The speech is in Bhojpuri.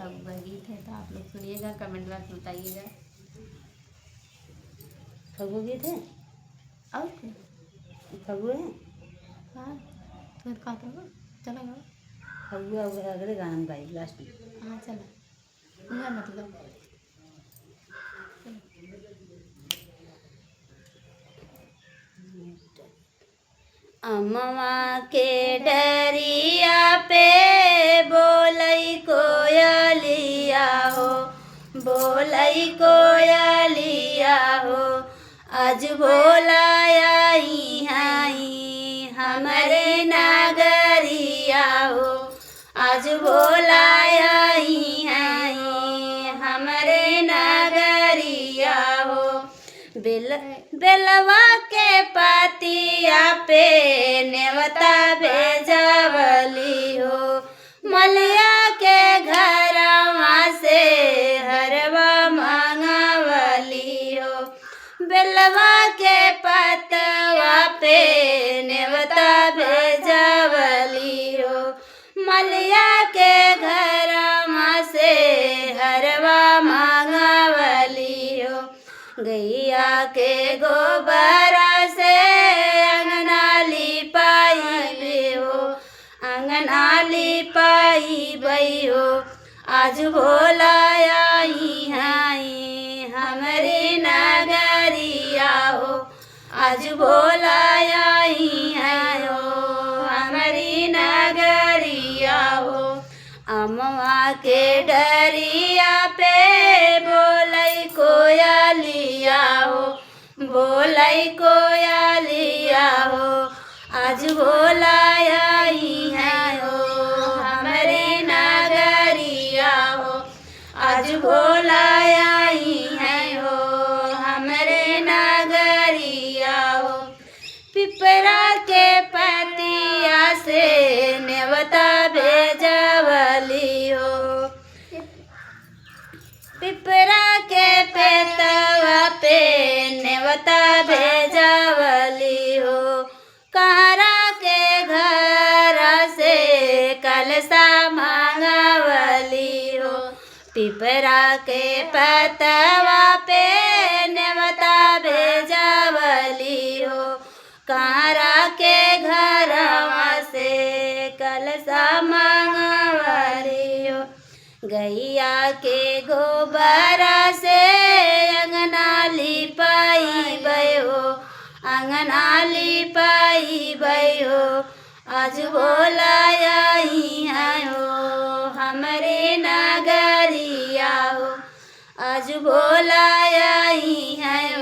फगुआ गीत है, तो आप लोग सुनिएगा, कमेंट बॉक्स में बताइएगा। फगुआ गीत है और क्या? फगुआ है हाँ तो कहा था चला गया। फगुआ अगले गाना में गाई लास्ट में। हाँ चला वह मतलब अमवा के डरिया पे बोलई कोयलिया हो, बोलई कोयलिया हो, आज बोलाई हाई हमरे नगरिया हो, आज बोलाई हाई हमरे नगरिया हो। बेलवा के पतिया पे नेवता भेजवली हो, मलिया के घरवा से हरवा मंगवली हो। बेलवा के पतवा पे नेवता भेजवली हो, मलिया के घरवा से हरवा मंगवली हो। गैया के गोबरा से अंगना लिपाई हो, अंगना लिपाई हो, आज भोला आई हाई हमरे नगरिया हो, आज भोला आई है हो हमारी नगरिया हो। अमवा के डरिया पे बोलई कोयलिया हो, बोलई कोयलिया हो, आज भोला आई है हो हमारी नगरिया हो, आज भोला आई है हो हमारे नगरिया हो। पिपरा के पतिया से नेवता भेजवली हो, पिपरा के पेतवा पे नेवता भेजवली हो। कहरा के घर से कलसा मांगवली हो, पिपरा के पतवा पे नेवता भेजवली हो। कहरा के घरवा से कलसा मांगवली हो। गैया के गोबरा से अंगना लिपाई हो, अंगना लिपाई हो, आज भोला आई है हो हमरे नगरिया हो, आज भोला आई है हो